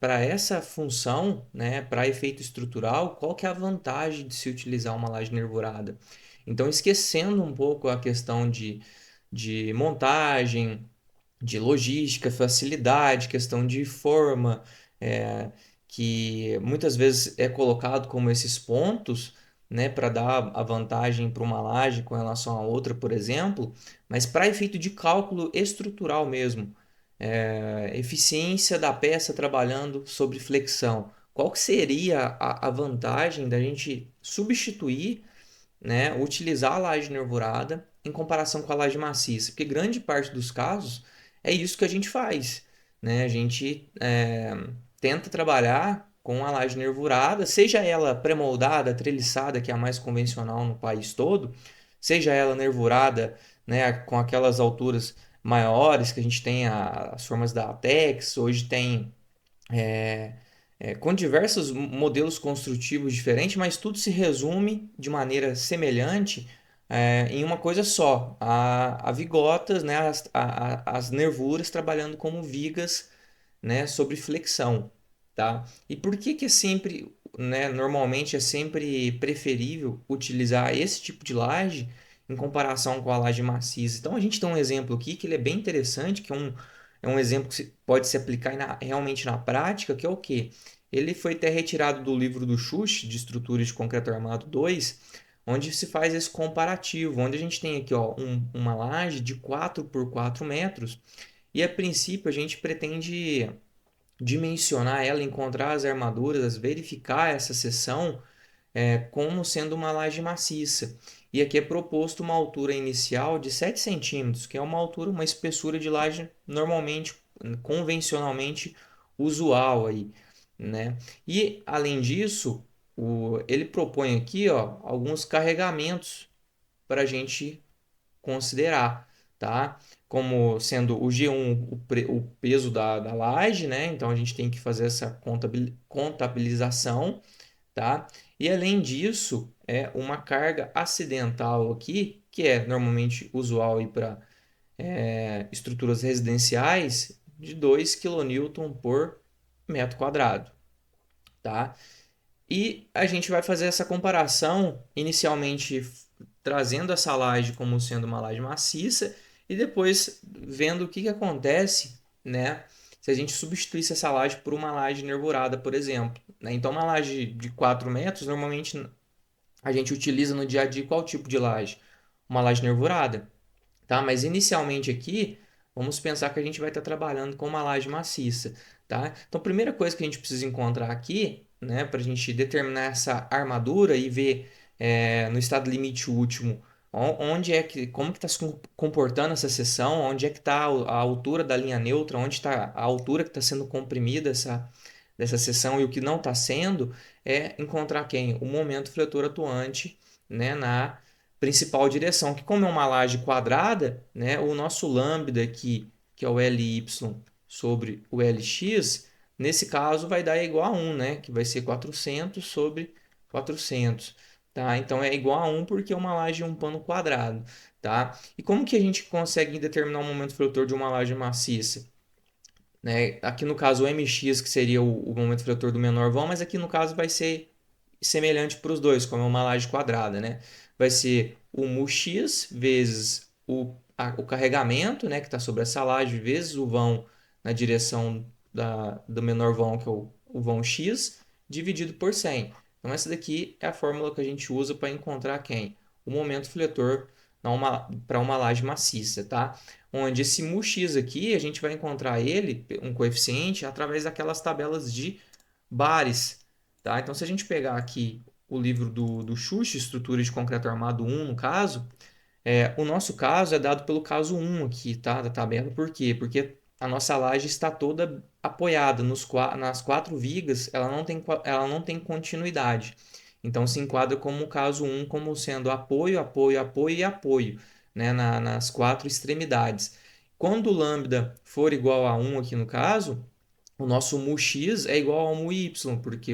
para essa função, né, para efeito estrutural, qual que é a vantagem de se utilizar uma laje nervurada? Então, esquecendo um pouco a questão de montagem, de logística, facilidade, questão de forma, é, que muitas vezes é colocado como esses pontos, né, para dar a vantagem para uma laje com relação a outra, por exemplo, mas para efeito de cálculo estrutural mesmo, eficiência da peça trabalhando sobre flexão. Qual que seria a vantagem da gente substituir, né, utilizar a laje nervurada em comparação com a laje maciça? Porque grande parte dos casos é isso que a gente faz, né? A gente tenta trabalhar com a laje nervurada, seja ela pré-moldada, treliçada, que é a mais convencional no país todo, seja ela nervurada, né, com aquelas alturas maiores que a gente tem as formas da Atex, hoje tem com diversos modelos construtivos diferentes, mas tudo se resume de maneira semelhante em uma coisa só: a vigotas, né, as nervuras trabalhando como vigas, né, sobre flexão, tá? E por que que é sempre, né, normalmente é sempre preferível utilizar esse tipo de laje em comparação com a laje maciça? Então a gente tem um exemplo aqui que ele é bem interessante, que é um exemplo que pode se aplicar realmente na prática, que é o quê? Ele foi até retirado do livro do Schuch, de Estruturas de Concreto Armado 2, onde se faz esse comparativo, onde a gente tem aqui, ó, uma laje de 4 por 4 metros, e a princípio a gente pretende dimensionar ela, encontrar as armaduras, verificar essa seção como sendo uma laje maciça. E aqui é proposto uma altura inicial de 7 centímetros, que é uma altura, uma espessura de laje normalmente, convencionalmente usual aí, né? E além disso, ele propõe aqui, ó, alguns carregamentos para a gente considerar, tá? Como sendo o G1 o peso da laje, né? Então a gente tem que fazer essa contabilização, tá? E além disso, é uma carga acidental aqui, que é normalmente usual para estruturas residenciais, de 2 kN por metro quadrado, tá? E a gente vai fazer essa comparação, inicialmente trazendo essa laje como sendo uma laje maciça e depois vendo o que, que acontece, né? Se a gente substituísse essa laje por uma laje nervurada, por exemplo, né? Então, uma laje de 4 metros, normalmente a gente utiliza no dia a dia qual tipo de laje? Uma laje nervurada, tá? Mas inicialmente aqui, vamos pensar que a gente vai estar trabalhando com uma laje maciça, tá? Então, a primeira coisa que a gente precisa encontrar aqui, né, para a gente determinar essa armadura e ver no estado limite último onde é que, como que está se comportando essa seção, onde é que está a altura da linha neutra, onde está a altura que está sendo comprimida dessa seção e o que não está sendo, é encontrar quem? O momento fletor atuante, né, na principal direção, que como é uma laje quadrada, né, o nosso lambda aqui, que é o Ly sobre o Lx, nesse caso vai dar igual a 1, né, que vai ser 400 sobre 400, tá? Então é igual a 1 porque é uma laje um pano quadrado, tá? E como que a gente consegue determinar o momento fletor de uma laje maciça? Né? Aqui no caso o mx, que seria o momento fletor do menor vão, mas aqui no caso vai ser semelhante para os dois, como é uma laje quadrada, né? Vai ser o μx vezes o carregamento, né, que está sobre essa laje, vezes o vão na direção do menor vão, que é o vão x, dividido por 100. Então, essa daqui é a fórmula que a gente usa para encontrar quem? O momento fletor para uma laje maciça, tá? Onde esse μx aqui, a gente vai encontrar ele, um coeficiente, através daquelas tabelas de bares, tá? Então, se a gente pegar aqui o livro do Schuch, Estrutura de Concreto Armado 1, no caso, o nosso caso é dado pelo caso 1 aqui, tá? Da tabela. Por quê? Porque a nossa laje está toda apoiada nas quatro vigas, ela não tem continuidade. Então, se enquadra como o caso 1, como sendo apoio, apoio, apoio e apoio, né? Nas quatro extremidades. Quando o lambda for igual a 1 aqui no caso, o nosso μx é igual ao μy, porque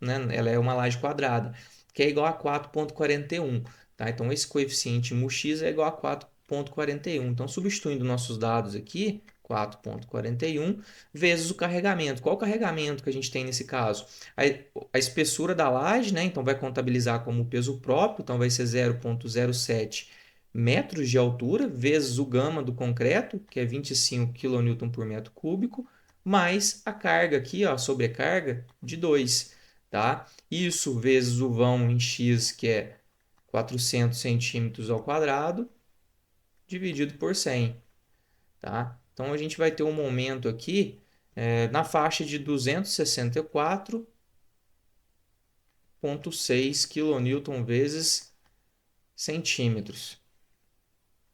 né, ela é uma laje quadrada, que é igual a 4,41. Tá? Então, esse coeficiente μx é igual a 4,41. Então, substituindo nossos dados aqui, 104,41 vezes o carregamento. Qual o carregamento que a gente tem nesse caso? A espessura da laje, né? Então vai contabilizar como peso próprio, então vai ser 0,07 metros de altura, vezes o gama do concreto, que é 25 kN por metro cúbico, mais a carga aqui, ó, a sobrecarga de 2, tá? Isso vezes o vão em x, que é 400 centímetros ao quadrado, dividido por 100, tá? Então a gente vai ter um momento aqui na faixa de 264,6 kN vezes centímetros,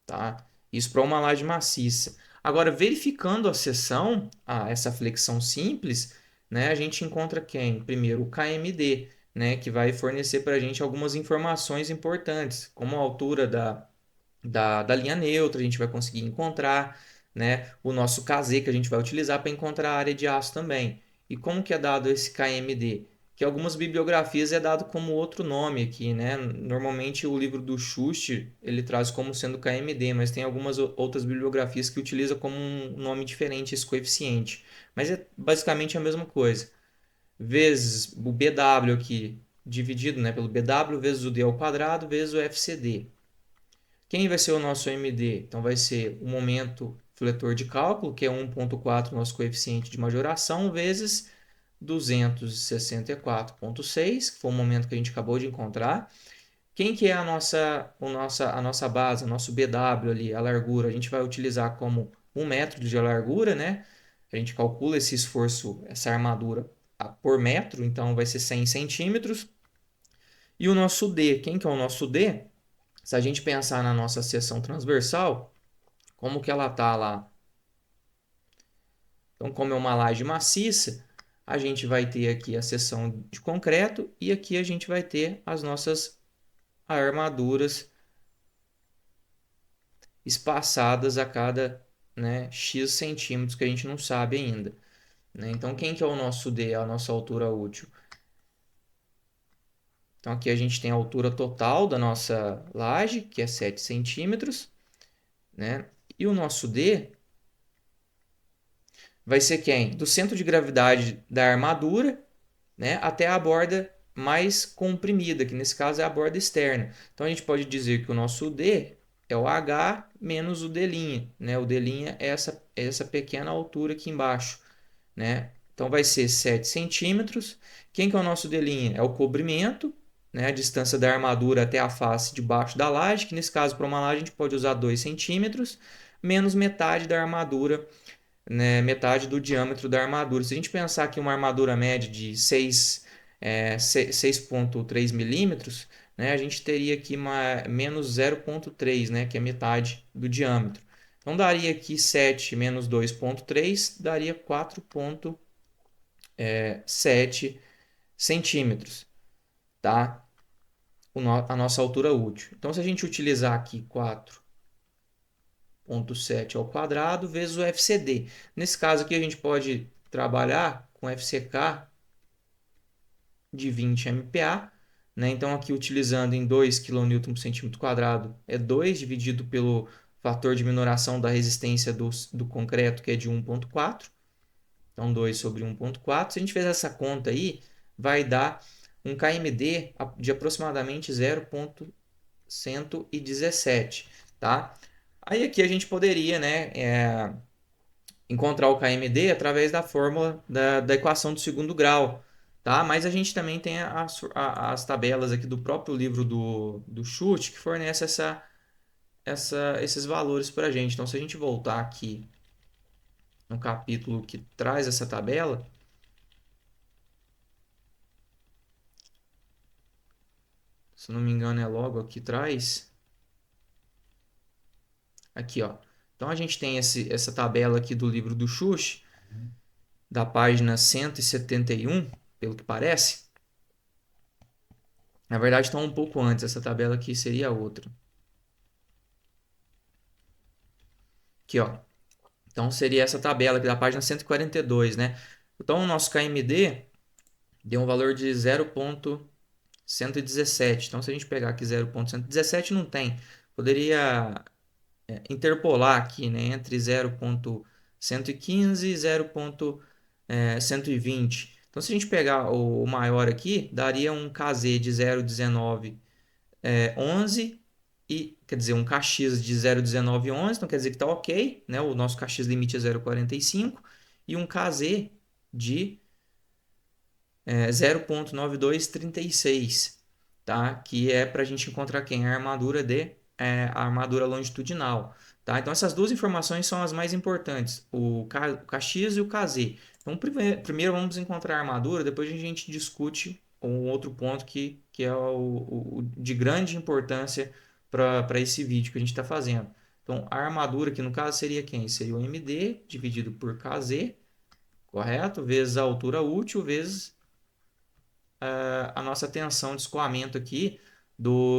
tá? Isso para uma laje maciça. Agora, verificando a seção, essa flexão simples, né, a gente encontra quem? Primeiro, o KMD, né, que vai fornecer para a gente algumas informações importantes, como a altura da linha neutra, a gente vai conseguir encontrar, né, o nosso KZ que a gente vai utilizar para encontrar a área de aço também. E como que é dado esse KMD? Que algumas bibliografias é dado como outro nome aqui, né? Normalmente o livro do Schuster ele traz como sendo KMD, mas tem algumas outras bibliografias que utilizam como um nome diferente esse coeficiente. Mas é basicamente a mesma coisa. Vezes o BW aqui, dividido, né, pelo BW, vezes o D ao quadrado, vezes o FCD. Quem vai ser o nosso MD? Então vai ser o momento fletor de cálculo, que é 1,4 nosso coeficiente de majoração, vezes 264,6, que foi o momento que a gente acabou de encontrar. Quem que é a nossa base, o nosso BW ali, a largura? A gente vai utilizar como 1 metro de largura, né? A gente calcula esse esforço, essa armadura por metro, então vai ser 100 centímetros. E o nosso D, quem que é o nosso D? Se a gente pensar na nossa seção transversal, como que ela está lá? Então, como é uma laje maciça, a gente vai ter aqui a seção de concreto e aqui a gente vai ter as nossas armaduras espaçadas a cada, né, X centímetros que a gente não sabe ainda, né? Então, quem que é o nosso D, a nossa altura útil? Então, aqui a gente tem a altura total da nossa laje, que é 7 centímetros, né? E o nosso D vai ser quem? Do centro de gravidade da armadura, né, até a borda mais comprimida, que nesse caso é a borda externa. Então a gente pode dizer que o nosso D é o H menos o D', né? O D' é essa pequena altura aqui embaixo, né? Então vai ser 7 centímetros. Quem que é o nosso D'? É o cobrimento, né? A distância da armadura até a face de baixo da laje, que nesse caso para uma laje a gente pode usar 2 centímetros, menos metade da armadura, né, metade do diâmetro da armadura. Se a gente pensar que uma armadura média de 6,3 milímetros, né, a gente teria aqui menos 0,3, né, que é metade do diâmetro. Então daria aqui 7 menos 2,3, daria 4,7 centímetros, tá? A nossa altura útil. Então se a gente utilizar aqui 4,7 ao quadrado vezes o FCD. Nesse caso aqui a gente pode trabalhar com FCK de 20 MPa, né? Então aqui utilizando em 2 kN por centímetro quadrado é 2 dividido pelo fator de minoração da resistência do concreto, que é de 1,4. Então 2 sobre 1,4. Se a gente fizer essa conta aí, vai dar um KMD de aproximadamente 0,117, tá? Aí aqui a gente poderia, né, encontrar o KMD através da fórmula da equação do segundo grau, tá? Mas a gente também tem as tabelas aqui do próprio livro do Chute que fornece esses valores para a gente. Então, se a gente voltar aqui no capítulo que traz essa tabela, se não me engano é logo aqui atrás, aqui ó. Então a gente tem essa tabela aqui do livro do Chute, da página 171, pelo que parece. Na verdade está um pouco antes, essa tabela aqui seria outra. Aqui ó. Então seria essa tabela aqui da página 142, né? Então o nosso KMD deu um valor de 0,117. Então se a gente pegar aqui 0,117 não tem. Poderia interpolar aqui, né, entre 0,117 115, 0,120. Então, se a gente pegar o maior aqui, daria um KZ de 0,19, 11, e quer dizer, um KX de 0,19, 11, então quer dizer que está ok, né? O nosso KX limite é 0,45, e um KZ de 0,9236, tá? Que é para a gente encontrar quem? A armadura longitudinal, tá? Então essas duas informações são as mais importantes, o KX e o KZ. Então primeiro vamos encontrar a armadura, depois a gente discute um outro ponto que é o de grande importância para esse vídeo que a gente está fazendo. Então a armadura que no caso seria quem? Seria o MD dividido por KZ, correto? Vezes a altura útil, vezes a nossa tensão de escoamento aqui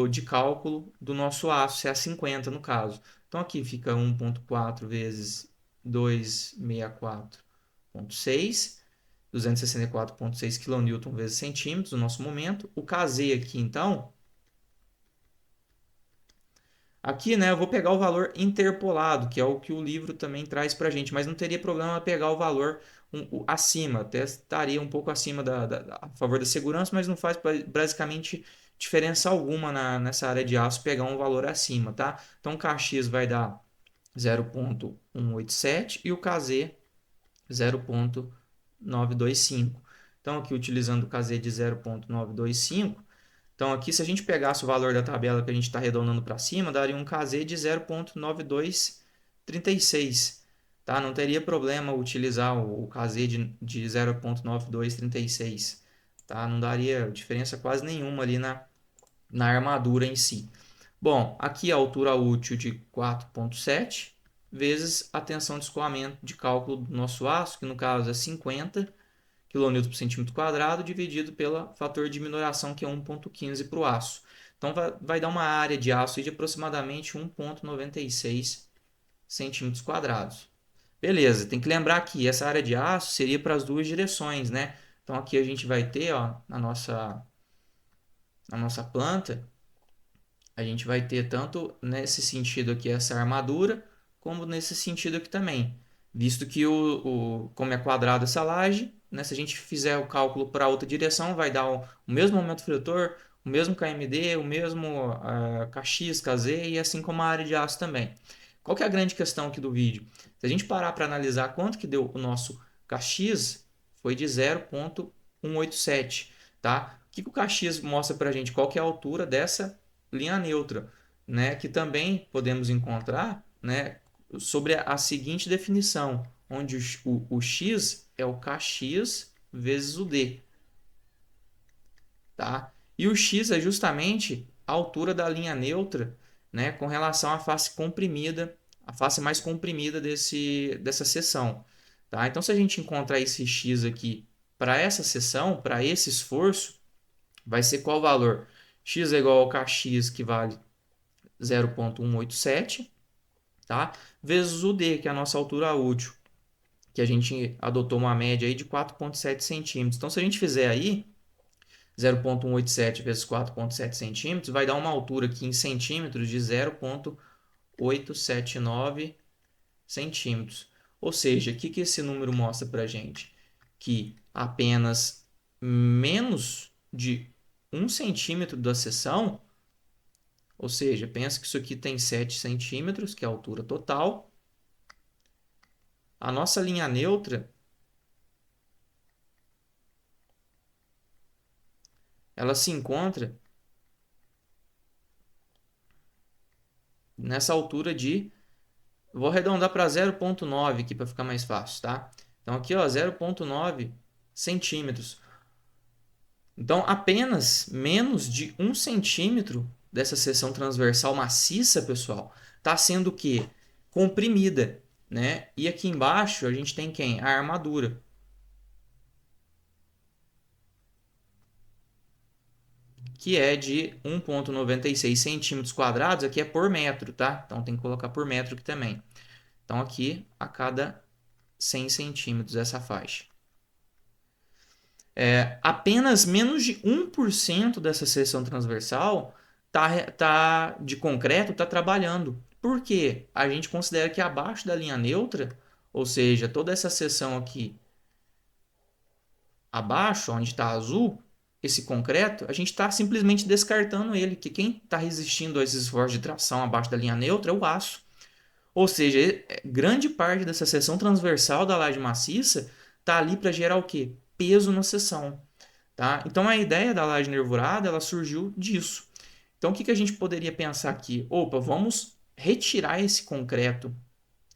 de cálculo do nosso aço, se é 50 no caso. Então aqui fica 1,4 vezes 264,6, 264,6 kN vezes centímetros, o nosso momento. O KZ aqui, então, aqui, né, eu vou pegar o valor interpolado, que é o que o livro também traz para a gente, mas não teria problema pegar o valor acima, até estaria um pouco acima a favor da segurança, mas não faz basicamente diferença alguma nessa área de aço pegar um valor acima, tá? Então, o KX vai dar 0,187 e o KZ 0,925. Então, aqui utilizando o KZ de 0,925, então, aqui, se a gente pegasse o valor da tabela que a gente está arredondando para cima, daria um KZ de 0,9236. Tá? Não teria problema utilizar o KZ de 0,9236. Tá? Não daria diferença quase nenhuma ali na armadura em si. Bom, aqui a altura útil de 4,7 vezes a tensão de escoamento de cálculo do nosso aço, que no caso é 50 kN por centímetro quadrado, dividido pelo fator de minoração, que é 1,15 para o aço. Então, vai dar uma área de aço de aproximadamente 1,96 centímetros quadrados. Beleza, tem que lembrar que essa área de aço seria para as duas direções, né? Então, aqui a gente vai ter, ó, na nossa planta, a gente vai ter tanto nesse sentido aqui essa armadura, como nesse sentido aqui também. Visto que como é quadrado essa laje, né, se a gente fizer o cálculo para outra direção, vai dar o mesmo momento fletor, o mesmo KMD, o mesmo KX, KZ e assim como a área de aço também. Qual que é a grande questão aqui do vídeo? Se a gente parar para analisar quanto que deu o nosso KX, foi de 0,187, tá? O que o KX mostra para a gente? Qual que é a altura dessa linha neutra, né? Que também podemos encontrar, né, sobre a seguinte definição, onde o x é o kx vezes o d. Tá? E o x é justamente a altura da linha neutra, né, com relação à face comprimida, a face mais comprimida dessa seção. Tá? Então, se a gente encontrar esse x aqui para essa seção, para esse esforço, vai ser qual o valor? X é igual ao kx, que vale 0,187, tá? Vezes o D, que é a nossa altura útil, que a gente adotou uma média aí de 4,7 centímetros. Então, se a gente fizer aí 0,187 vezes 4,7 centímetros, vai dar uma altura aqui em centímetros de 0,879 centímetros. Ou seja, o que esse número mostra para a gente? Que apenas menos de 1 centímetro da seção, ou seja, pensa que isso aqui tem 7 centímetros, que é a altura total. A nossa linha neutra, ela se encontra nessa altura de... Vou arredondar para 0,9 aqui para ficar mais fácil, tá? Então aqui, ó, 0,9 centímetros. Então apenas menos de 1 centímetro dessa seção transversal maciça, pessoal, está sendo o quê? Comprimida, né? E aqui embaixo a gente tem quem? A armadura, que é de 1,96 centímetros quadrados, aqui é por metro, tá? Então tem que colocar por metro aqui também. Então aqui a cada 100 centímetros essa faixa. Apenas menos de 1% dessa seção transversal de concreto está trabalhando. Por quê? A gente considera que abaixo da linha neutra Ou seja, toda essa seção aqui abaixo, onde está azul, esse concreto, a gente está simplesmente descartando ele, que quem está resistindo a esses esforços de tração abaixo da linha neutra é o aço. Ou seja, grande parte dessa seção transversal da laje maciça está ali para gerar o quê? Peso na seção. Tá? Então a ideia da laje nervurada ela surgiu disso. Então o que a gente poderia pensar aqui? Opa, vamos retirar esse concreto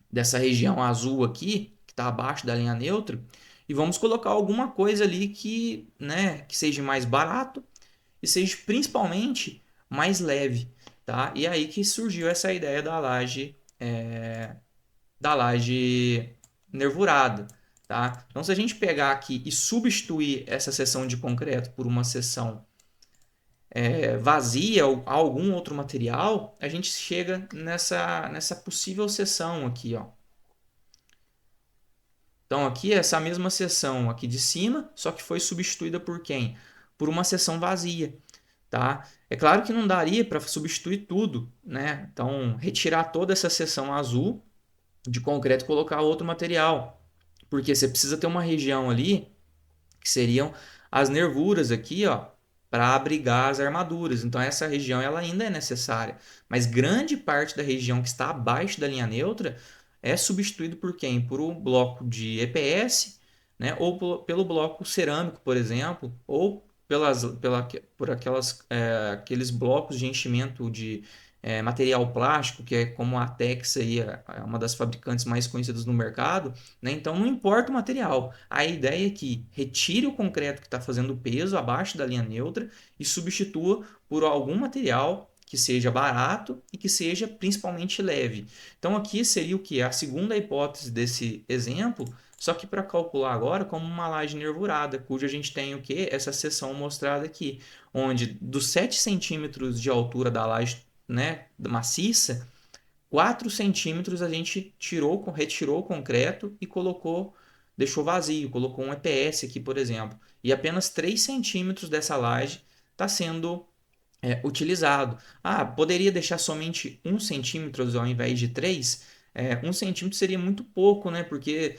dessa região azul aqui, que está abaixo da linha neutra, e vamos colocar alguma coisa ali que, né, que seja mais barato e seja principalmente mais leve. Tá? E aí que surgiu essa ideia da laje nervurada. Tá? Então, se a gente pegar aqui e substituir essa seção de concreto por uma seção vazia ou algum outro material, a gente chega nessa possível seção aqui. Ó. Então, aqui é essa mesma seção aqui de cima, só que foi substituída por quem? Por uma seção vazia. Tá? É claro que não daria para substituir tudo. Né? Então, retirar toda essa seção azul de concreto e colocar outro material. Porque você precisa ter uma região ali que seriam as nervuras aqui, ó, para abrigar as armaduras. Então essa região ela ainda é necessária, mas grande parte da região que está abaixo da linha neutra é substituído por quem? Por um bloco de EPS, né? Ou pelo bloco cerâmico, por exemplo, ou por aqueles blocos de enchimento de material plástico, que é como a Tex aí, é uma das fabricantes mais conhecidas no mercado, né? Então não importa o material, a ideia é que retire o concreto que está fazendo peso abaixo da linha neutra e substitua por algum material que seja barato e que seja principalmente leve. Então aqui seria o que? A segunda hipótese desse exemplo, só que para calcular agora como uma laje nervurada, cuja a gente tem o que? Essa seção mostrada aqui, onde dos 7 centímetros de altura da laje, né, maciça, 4 centímetros a gente retirou o concreto e deixou vazio, colocou um EPS aqui, por exemplo. E apenas 3 centímetros dessa laje está sendo utilizado. Ah, poderia deixar somente 1 centímetro ao invés de 3? 1 centímetro seria muito pouco, né? Porque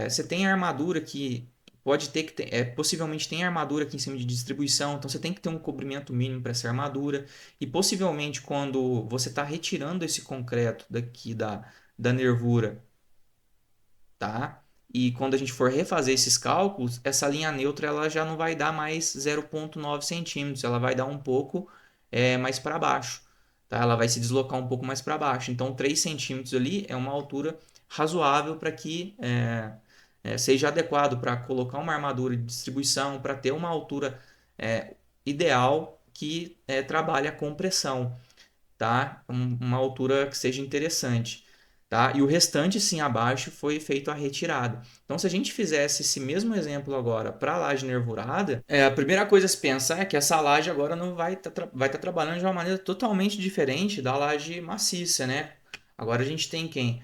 você tem a armadura que pode ter que ter, possivelmente tem armadura aqui em cima de distribuição, então você tem que ter um cobrimento mínimo para essa armadura. E possivelmente quando você está retirando esse concreto daqui da nervura, tá? E quando a gente for refazer esses cálculos, essa linha neutra ela já não vai dar mais 0,9 centímetros, ela vai dar um pouco mais para baixo, tá? Ela vai se deslocar um pouco mais para baixo. Então, 3 centímetros ali é uma altura razoável para que seja adequado para colocar uma armadura de distribuição, para ter uma altura ideal que trabalhe a compressão, tá? Uma altura que seja interessante, tá? E o restante, sim, abaixo foi feito a retirada. Então, se a gente fizesse esse mesmo exemplo agora para a laje nervurada, a primeira coisa a se pensar é que essa laje agora não vai tá trabalhando de uma maneira totalmente diferente da laje maciça, né? Agora a gente tem quem?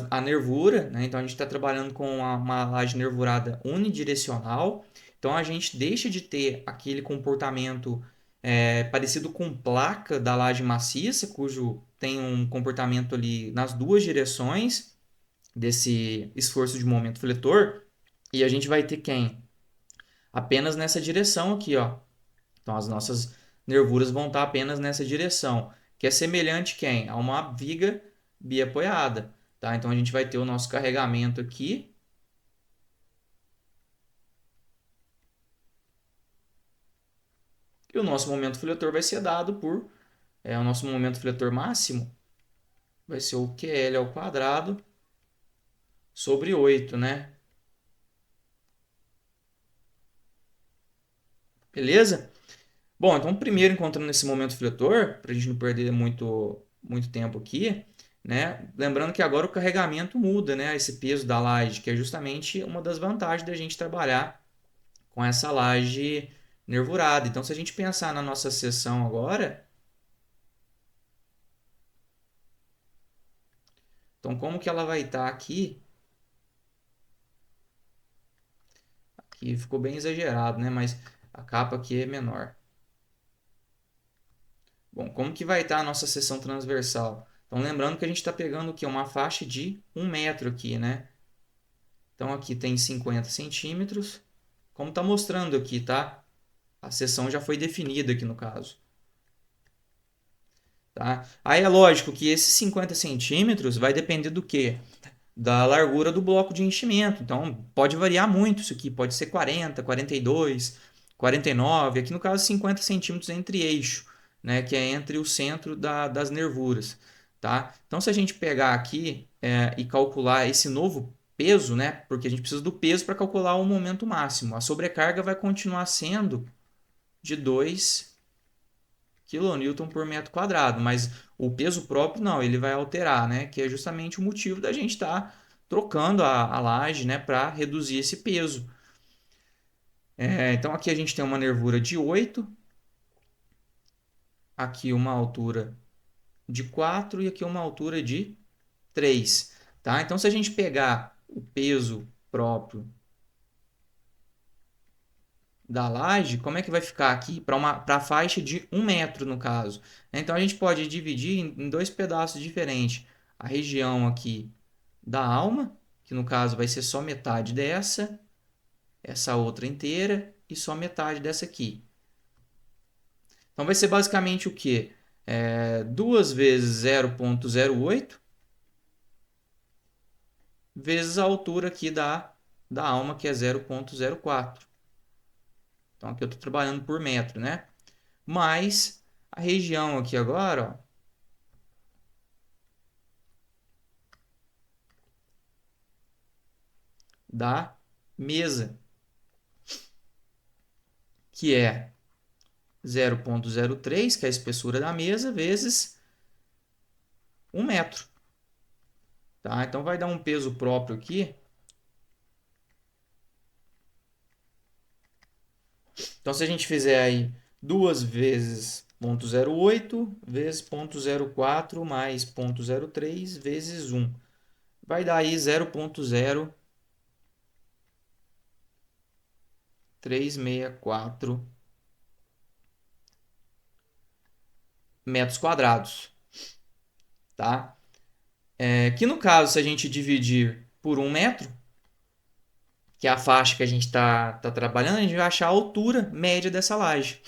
A nervura, né? Então a gente está trabalhando com uma laje nervurada unidirecional. Então a gente deixa de ter aquele comportamento parecido com placa da laje maciça, cujo tem um comportamento ali nas duas direções desse esforço de momento fletor, e a gente vai ter quem? Apenas nessa direção aqui, ó. Então as nossas nervuras vão estar apenas nessa direção, que é semelhante quem? A uma viga biapoiada, tá? Então a gente vai ter o nosso carregamento aqui. E o nosso momento fletor vai ser dado por o nosso momento fletor máximo vai ser o QL ao quadrado sobre 8, né? Beleza? Bom, então primeiro encontrando esse momento fletor, para a gente não perder muito tempo aqui, né? Lembrando que agora o carregamento muda, né? Esse peso da laje, que é justamente uma das vantagens da gente trabalhar com essa laje nervurada. Então, se a gente pensar na nossa seção agora, então como que ela vai estar aqui? Aqui ficou bem exagerado, né? Mas a capa aqui é menor. Bom, como que vai estar a nossa seção transversal? Então, lembrando que a gente está pegando aqui uma faixa de 1 metro aqui, né? Então, aqui tem 50 centímetros, como está mostrando aqui, tá? A seção já foi definida aqui no caso. Tá? Aí é lógico que esses 50 centímetros vai depender do quê? Da largura do bloco de enchimento. Então, pode variar muito isso aqui. Pode ser 40, 42, 49. Aqui no caso, 50 centímetros entre eixo, né? Que é entre o centro das nervuras. Tá? Então, se a gente pegar aqui e calcular esse novo peso, né? Porque a gente precisa do peso para calcular o momento máximo. A sobrecarga vai continuar sendo de 2 quilonewton por metro quadrado, mas o peso próprio não, ele vai alterar, né? Que é justamente o motivo da gente estar trocando a laje, né? Para reduzir esse peso. Então aqui a gente tem uma nervura de 8, aqui uma altura de 4 e aqui uma altura de 3. Tá? Então se a gente pegar o peso próprio da laje, como é que vai ficar aqui para a faixa de 1 metro no caso? Então a gente pode dividir em dois pedaços diferentes. A região aqui da alma, que no caso vai ser só metade dessa, essa outra inteira e só metade dessa aqui. Então vai ser basicamente o quê? 2 vezes 0,08 vezes a altura aqui da alma, que é 0,04. Então aqui eu estou trabalhando por metro, né? Mais a região aqui agora, ó, da mesa, que é 0,03, que é a espessura da mesa, vezes 1 metro. Tá? Então vai dar um peso próprio aqui. Então se a gente fizer aí 2 vezes 0,08 vezes 0,04 mais 0,03 vezes 1, vai dar aí 0,0364 metros quadrados. Tá? Que no caso, se a gente dividir por 1 metro, que é a faixa que a gente está trabalhando, a gente vai achar a altura média dessa laje.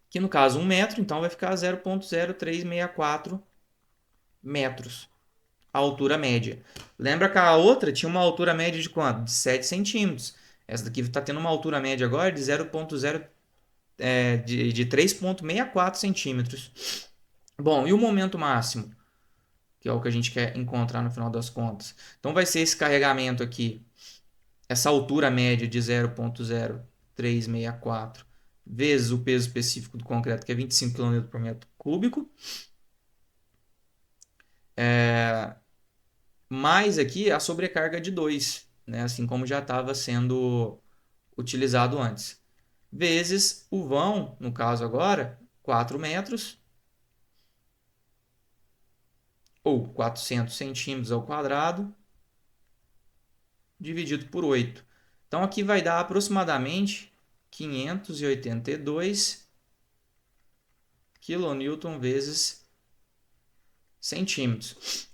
Que no caso 1 metro, então vai ficar 0,0364 metros. A altura média. Lembra que a outra tinha uma altura média de quanto? De 7 centímetros. Essa daqui está tendo uma altura média agora de 0,0 de 3,64 centímetros. Bom, e o momento máximo? Que é o que a gente quer encontrar no final das contas. Então vai ser esse carregamento aqui, essa altura média de 0,0364 vezes o peso específico do concreto, que é 25 kN por metro cúbico. Mais aqui a sobrecarga de 2, né? Assim como já estava sendo utilizado antes. Vezes o vão, no caso agora, 4 metros, ou 400 centímetros ao quadrado, dividido por 8. Então aqui vai dar aproximadamente 582 kN vezes centímetros.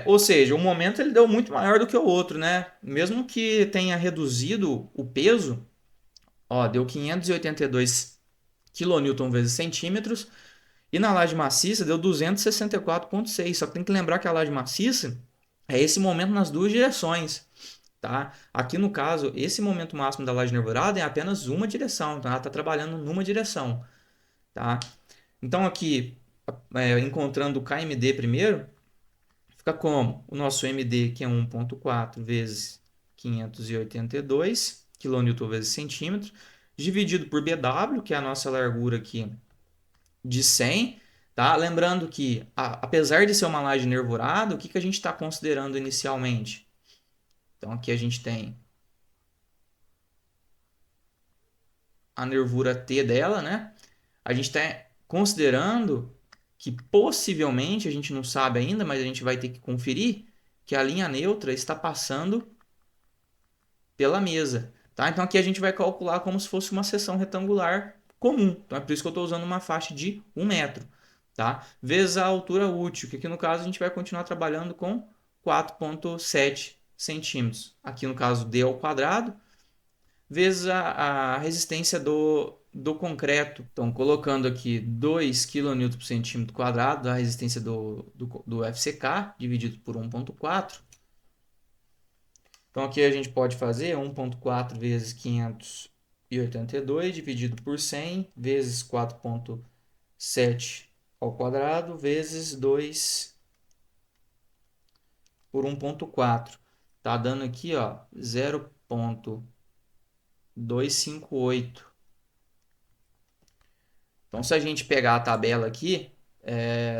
Ou seja, o momento ele deu muito maior do que o outro, né? Mesmo que tenha reduzido o peso, ó, deu 582 kN vezes centímetros, e na laje maciça deu 264,6. Só que tem que lembrar que a laje maciça é esse momento nas duas direções. Tá? Aqui no caso, esse momento máximo da laje nervurada é apenas uma direção, então ela está trabalhando numa direção. Tá? Então aqui, encontrando o KMD primeiro, fica como? O nosso MD, que é 1,4 vezes 582 kN vezes centímetro, dividido por BW, que é a nossa largura aqui de 100. Tá? Lembrando que, apesar de ser uma laje nervurada, o que a gente está considerando inicialmente? Então aqui a gente tem a nervura T dela, né? A gente está considerando que possivelmente, a gente não sabe ainda, mas a gente vai ter que conferir, que a linha neutra está passando pela mesa. Tá? Então aqui a gente vai calcular como se fosse uma seção retangular comum. Então é por isso que eu estou usando uma faixa de 1 metro. tá? Vezes a altura útil, que aqui no caso a gente vai continuar trabalhando com 4,7 centímetros. Aqui no caso d ao quadrado, vezes a resistência do concreto. Então, colocando aqui 2 kN por centímetro quadrado, a resistência do FCK, dividido por 1,4. Então, aqui a gente pode fazer 1,4 vezes 582, dividido por 100, vezes 4,7 ao quadrado, vezes 2 por 1,4. Tá dando aqui, ó, 0,258. Então, se a gente pegar a tabela aqui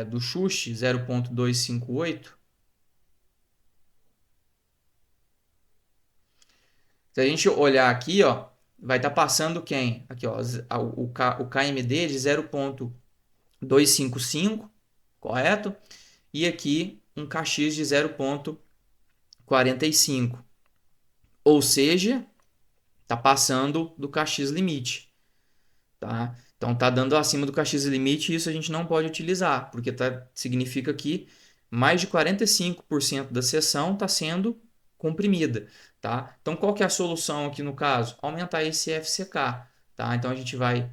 do Xuxi 0,258, se a gente olhar aqui, ó, vai estar passando quem? Aqui, ó, o KMD de 0,255, correto? E aqui um KX de 0,45. Ou seja, está passando do KX limite. Tá? Então está dando acima do KX limite e isso a gente não pode utilizar, porque significa que mais de 45% da seção está sendo comprimida. Tá? Então qual que é a solução aqui no caso? Aumentar esse FCK. Tá? Então a gente vai,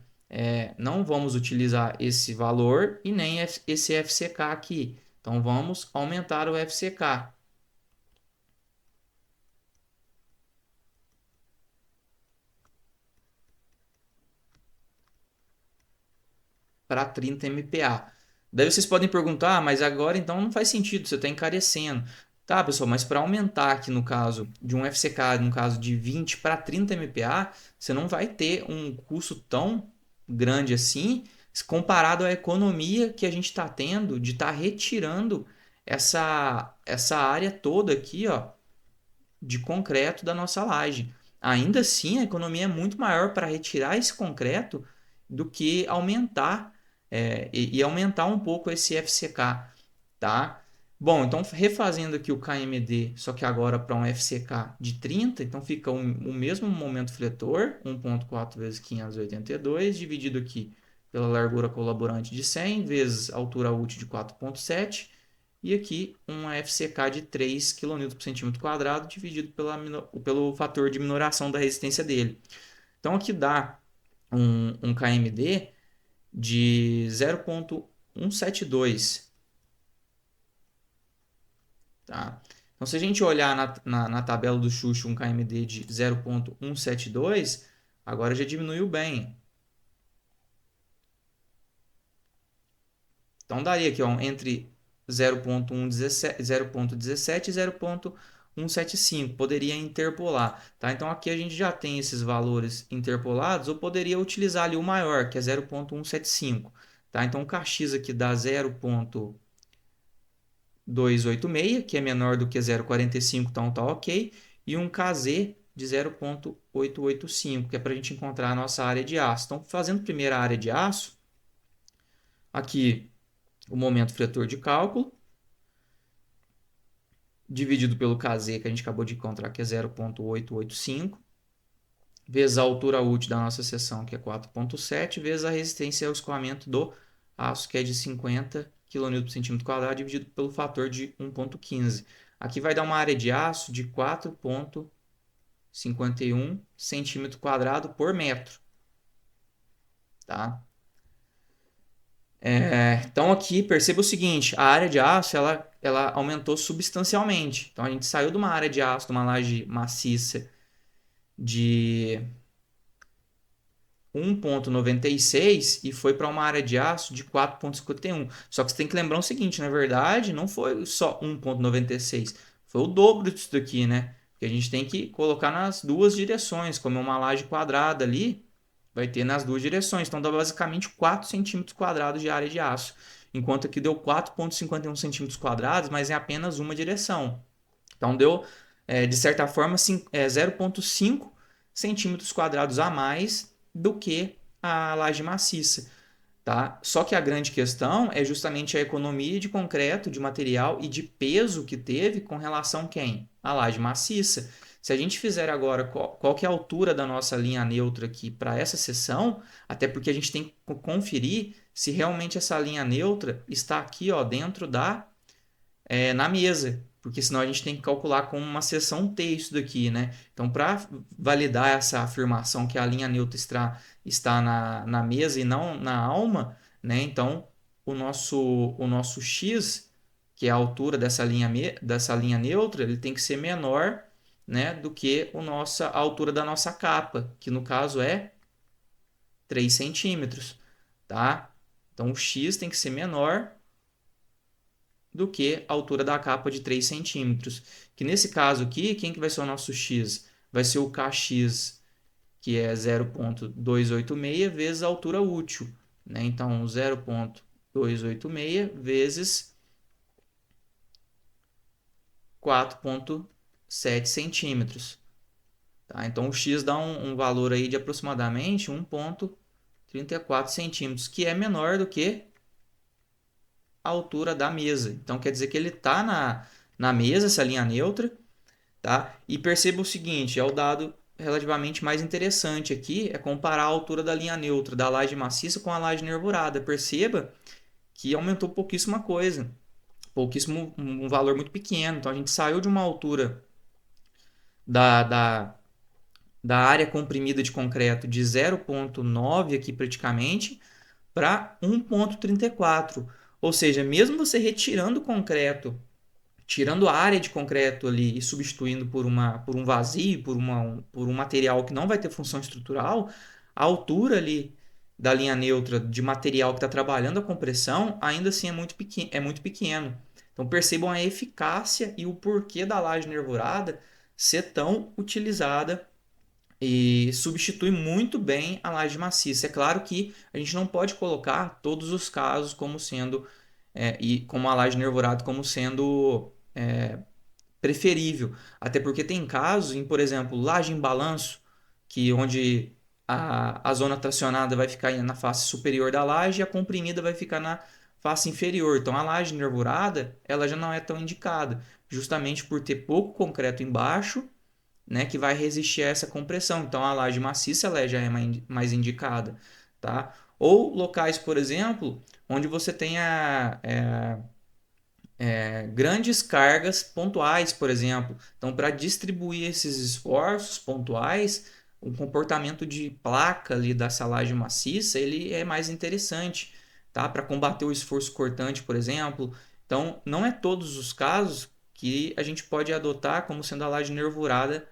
não vamos utilizar esse valor e nem esse FCK aqui. Então vamos aumentar o FCK. Para 30 MPa. Daí vocês podem perguntar, mas agora então não faz sentido, você está encarecendo. Tá, pessoal, mas para aumentar aqui no caso de um FCK, no caso de 20 para 30 MPa, você não vai ter um custo tão grande assim, comparado à economia que a gente está tendo de estar retirando essa área toda aqui, ó, de concreto da nossa laje. Ainda assim, a economia é muito maior para retirar esse concreto do que aumentar e aumentar um pouco esse FCK, tá? Bom, então refazendo aqui o KMD, só que agora para um FCK de 30, então fica o mesmo momento fletor, 1,4 vezes 582, dividido aqui pela largura colaborante de 100, vezes a altura útil de 4,7, e aqui um FCK de 3 kN por centímetro quadrado dividido pelo fator de minoração da resistência dele. Então aqui dá um KMD de 0,172. Tá? Então se a gente olhar na tabela do Xuxa um KMD de 0,172, agora já diminuiu bem. Então daria aqui ó, entre 0,17 e 0,175. Poderia interpolar. Tá? Então aqui a gente já tem esses valores interpolados, ou poderia utilizar ali o maior, que é 0,175. Tá? Então o KX aqui dá 0,286, que é menor do que 0,45, então tá ok. E um KZ de 0,885, que é para a gente encontrar a nossa área de aço. Então, fazendo primeiro a área de aço, aqui o momento fletor de cálculo, dividido pelo KZ, que a gente acabou de encontrar, que é 0,885, vezes a altura útil da nossa seção, que é 4,7, vezes a resistência ao escoamento do aço, que é de 50 kN por centímetro quadrado, dividido pelo fator de 1,15. Aqui vai dar uma área de aço de 4,51 centímetro quadrado por metro. Tá? Então aqui perceba o seguinte, a área de aço ela aumentou substancialmente. Então a gente saiu de uma área de aço, de uma laje maciça de 1,96 e foi para uma área de aço de 4,51. Só que você tem que lembrar o seguinte, na verdade, não foi só 1,96, foi o dobro disso daqui, né? Porque a gente tem que colocar nas duas direções, como é uma laje quadrada ali, vai ter nas duas direções. Então dá basicamente 4 centímetros quadrados de área de aço. Enquanto aqui deu 4,51 centímetros quadrados, mas em apenas uma direção. Então deu, de certa forma, 0,5 centímetros quadrados a mais do que a laje maciça. Tá? Só que a grande questão é justamente a economia de concreto, de material e de peso que teve com relação a quem? A laje maciça. Se a gente fizer agora qual que é a altura da nossa linha neutra aqui para essa seção, até porque a gente tem que conferir se realmente essa linha neutra está aqui, ó, dentro na mesa, porque senão a gente tem que calcular como uma seção T isso daqui, né? Então, para validar essa afirmação que a linha neutra está na mesa e não na alma, né? Então, o nosso x, que é a altura dessa linha neutra, ele tem que ser menor, né, do que a altura da nossa capa, que no caso é 3 centímetros, tá? Então, o x tem que ser menor do que a altura da capa de 3 centímetros. Que nesse caso aqui, quem que vai ser o nosso x? Vai ser o kx, que é 0,286 vezes a altura útil, né? Então, 0,286 vezes 4,7 centímetros. Tá? Então, o x dá um valor aí de aproximadamente 1,34 centímetros, que é menor do que a altura da mesa. Então, quer dizer que ele está na mesa, essa linha neutra, tá? E perceba o seguinte, é o dado relativamente mais interessante aqui, é comparar a altura da linha neutra da laje maciça com a laje nervurada. Perceba que aumentou pouquíssima coisa, pouquíssimo, um valor muito pequeno. Então, a gente saiu de uma altura da, da, da área comprimida de concreto de 0,9 aqui praticamente, para 1,34. Ou seja, mesmo você retirando o concreto, tirando a área de concreto ali e substituindo por um vazio, por um material que não vai ter função estrutural, a altura ali da linha neutra de material que está trabalhando a compressão ainda assim é muito pequeno. Então percebam a eficácia e o porquê da laje nervurada ser tão utilizada e substitui muito bem a laje maciça. É claro que a gente não pode colocar todos os casos como sendo e como a laje nervurada como sendo preferível, até porque tem casos em, por exemplo, laje em balanço, que onde a zona tracionada vai ficar na face superior da laje e a comprimida vai ficar na face inferior. Então a laje nervurada ela já não é tão indicada, justamente por ter pouco concreto embaixo, né, que vai resistir a essa compressão. Então a laje maciça ela já é mais indicada, tá? Ou locais, por exemplo, onde você tenha grandes cargas pontuais, por exemplo. Então, para distribuir esses esforços pontuais, o comportamento de placa ali da laje maciça ele é mais interessante, tá? Para combater o esforço cortante, por exemplo. Então, não é todos os casos que a gente pode adotar como sendo a laje nervurada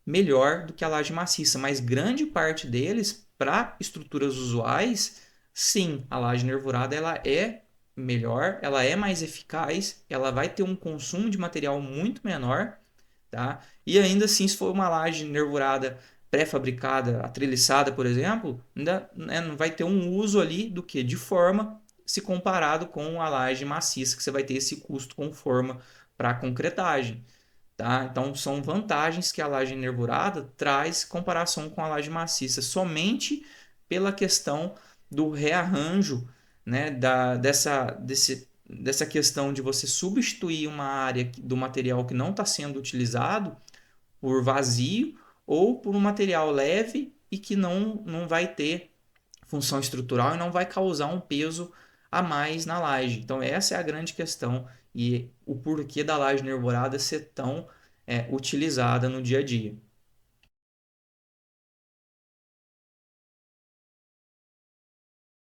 melhor do que a laje maciça, mas grande parte deles, para estruturas usuais, sim, a laje nervurada ela é melhor, ela é mais eficaz, ela vai ter um consumo de material muito menor, tá? E ainda assim, se for uma laje nervurada pré-fabricada, atreliçada, por exemplo, ainda não vai ter um uso ali do que de forma se comparado com a laje maciça, que você vai ter esse custo com forma para concretagem. Tá? Então, são vantagens que a laje nervurada traz em comparação com a laje maciça, somente pela questão do rearranjo, né, dessa questão de você substituir uma área do material que não está sendo utilizado por vazio ou por um material leve e que não vai ter função estrutural e não vai causar um peso a mais na laje. Então, essa é a grande questão e o porquê da laje nervurada ser tão utilizada no dia a dia.